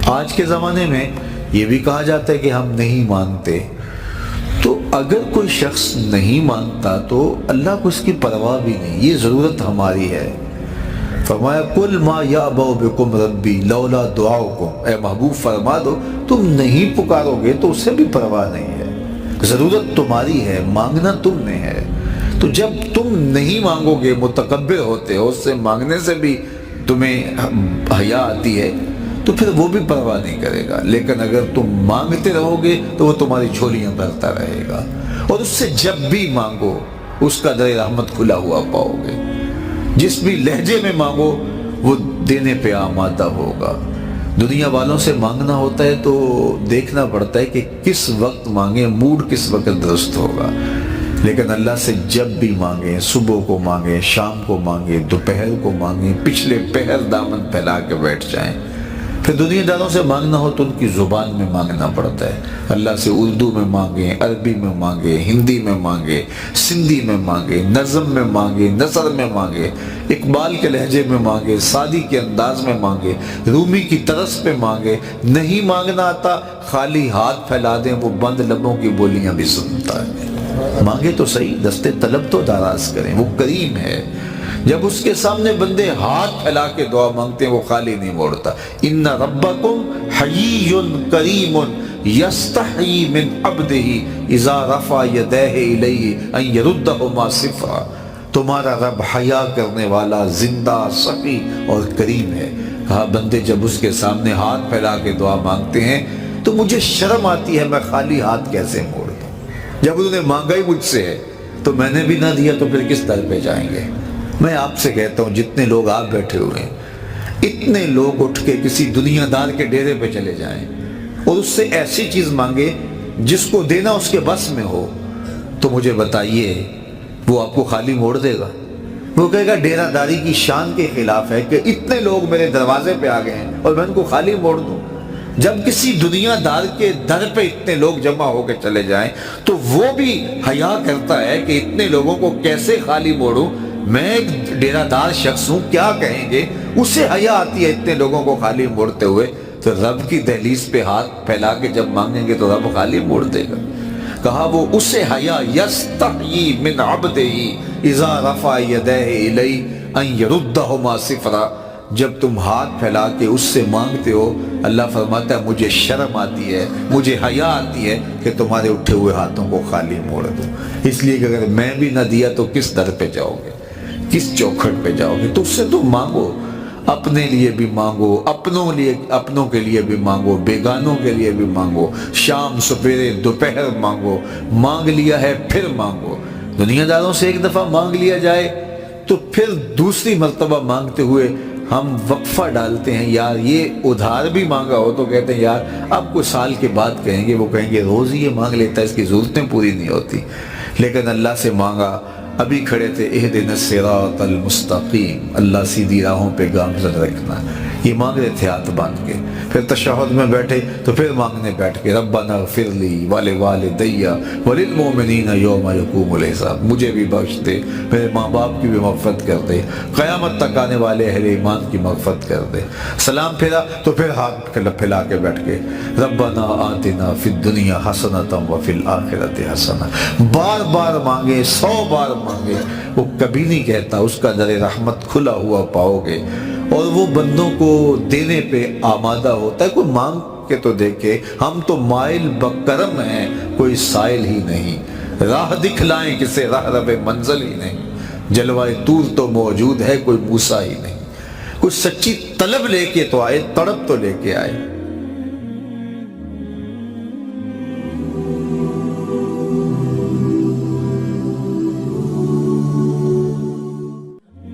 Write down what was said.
آج کے زمانے میں یہ بھی کہا جاتا ہے کہ ہم نہیں مانتے، تو اگر کوئی شخص نہیں مانتا تو اللہ کو اس کی پرواہ بھی نہیں، یہ ضرورت ہماری ہے۔ فرمایا قُلْ مَا يَعْبَأُ بِكُمْ رَبِّي لَوْلَا دُعَاؤُكُمْ، اے محبوب فرما دو تم نہیں پکارو گے تو اسے بھی پرواہ نہیں ہے، ضرورت تمہاری ہے، مانگنا تم نے ہے۔ تو جب تم نہیں مانگو گے، متکبر ہوتے ہو، اس سے مانگنے سے بھی تمہیں حیا آتی ہے، تو پھر وہ بھی پرواہ نہیں کرے گا۔ لیکن اگر تم مانگتے رہو گے تو وہ تمہاری جھولیاں بھرتا رہے گا، اور اس سے جب بھی مانگو اس کا در رحمت کھلا ہوا پاؤ گے۔ جس بھی لہجے میں مانگو وہ دینے پہ آمادہ ہوگا۔ دنیا والوں سے مانگنا ہوتا ہے تو دیکھنا پڑتا ہے کہ کس وقت مانگیں، موڈ کس وقت درست ہوگا، لیکن اللہ سے جب بھی مانگیں، صبح کو مانگیں، شام کو مانگیں، دوپہر کو مانگیں، پچھلے پہر دامن پھیلا کے بیٹھ جائیں۔ پھر دنیا داروں سے مانگنا ہو تو ان کی زبان میں مانگنا پڑتا ہے۔ اللہ سے اردو میں مانگیں، عربی میں مانگیں، ہندی میں مانگیں، سندھی میں مانگیں، نظم میں مانگیں، نثر میں مانگیں، اقبال کے لہجے میں مانگیں، سعدی کے انداز میں مانگیں، رومی کی طرز پہ مانگیں۔ نہیں مانگنا آتا خالی ہاتھ پھیلا دیں، وہ بند لبوں کی بولیاں بھی سنتا ہے۔ مانگے تو صحیح، دستے طلب تو دراز کریں، وہ کریم ہے۔ جب اس کے سامنے بندے ہاتھ پھیلا کے دعا مانگتے ہیں وہ خالی نہیں موڑتا۔ ان ربکم حیی کریم یستحیی من عبدہ اذا رفع یدیہ الیہ ان یردہما صفرا۔ تمہارا رب حیا کرنے والا، زندہ، سخی اور کریم ہے۔ کہا بندے جب اس کے سامنے ہاتھ پھیلا کے دعا مانگتے ہیں تو مجھے شرم آتی ہے، میں خالی ہاتھ کیسے موڑ دوں؟ جب انہوں نے مانگا ہی مجھ سے ہے تو میں نے بھی نہ دیا تو پھر کس در پہ جائیں گے؟ میں آپ سے کہتا ہوں جتنے لوگ آپ بیٹھے ہوئے ہیں، اتنے لوگ اٹھ کے کسی دنیا دار کے ڈیرے پہ چلے جائیں اور اس سے ایسی چیز مانگے جس کو دینا اس کے بس میں ہو، تو مجھے بتائیے وہ آپ کو خالی موڑ دے گا؟ وہ کہے گا ڈیرہ داری کی شان کے خلاف ہے کہ اتنے لوگ میرے دروازے پہ آ گئے ہیں اور میں ان کو خالی موڑ دوں۔ جب کسی دنیا دار کے در پہ اتنے لوگ جمع ہو کے چلے جائیں تو وہ بھی حیا کرتا ہے کہ اتنے لوگوں کو کیسے خالی موڑوں، میں ایک ڈیرہ دار شخص ہوں، کیا کہیں گے؟ اسے حیا آتی ہے اتنے لوگوں کو خالی موڑتے ہوئے، تو رب کی دہلیز پہ ہاتھ پھیلا کے جب مانگیں گے تو رب خالی موڑ دے گا۔ کہا وہ اسے حیا یستحیی من عبدہ اذا رفع یدیہ الیہ ان یردہما صفرا۔ جب تم ہاتھ پھیلا کے اس سے مانگتے ہو، اللہ فرماتا ہے مجھے شرم آتی ہے، مجھے حیا آتی ہے کہ تمہارے اٹھے ہوئے ہاتھوں کو خالی موڑ دوں۔ اس لیے کہ اگر میں بھی نہ دیا تو کس در پہ جاؤ گے، کس چوکھٹ پہ جاؤ گے؟ تو اس سے تم مانگو، اپنے لیے بھی مانگو، اپنوں کے لیے بھی مانگو، بیگانوں کے لیے بھی مانگو، شام سپیرے دوپہر مانگو، مانگ لیا ہے پھر مانگو۔ دنیا داروں سے ایک دفعہ مانگ لیا جائے تو پھر دوسری مرتبہ مانگتے ہوئے ہم وقفہ ڈالتے ہیں، یار یہ ادھار بھی مانگا ہو تو کہتے ہیں یار اب کچھ سال کے بعد کہیں گے، وہ کہیں گے روز ہی یہ مانگ لیتا ہے، اس کی ضرورتیں پوری نہیں ہوتی۔ لیکن اللہ سے مانگا، ابھی کھڑے تھے اہدنا الصراط المستقیم، اللہ سیدھی راہوں پہ گامزن رکھنا، یہ مانگ رہے تھے ہاتھ باندھ کے۔ پھر تشہد میں بیٹھے تو پھر مانگنے بیٹھ کے ربنا اغفر لی ولوالدی وللمؤمنین یوم یقوم الحساب، مجھے بھی بخش دے، میرے ماں باپ کی بھی مغفرت کر دے، قیامت تک آنے والے اہل ایمان کی مغفرت کر دے۔ سلام پھیرا تو پھر ہاتھ پھیلا کے بیٹھ کے ربنا آتنا فی الدنیا حسنۃ وفی الآخرۃ حسنۃ، بار بار مانگے، 100 بار مانگے، وہ کبھی نہیں کہتا، اس کا در رحمت کھلا ہوا پاؤ گے، اور وہ بندوں کو دینے پہ آمادہ ہوتا ہے۔ کوئی مانگ کے تو دیکھے، ہم تو مائل بکرم ہیں، کوئی سائل ہی نہیں، راہ دکھلائیں کسے راہ رب منزل ہی نہیں، جلوہ طور تو موجود ہے کوئی موسیٰ ہی نہیں۔ کوئی سچی طلب لے کے تو آئے، تڑپ تو لے کے آئے۔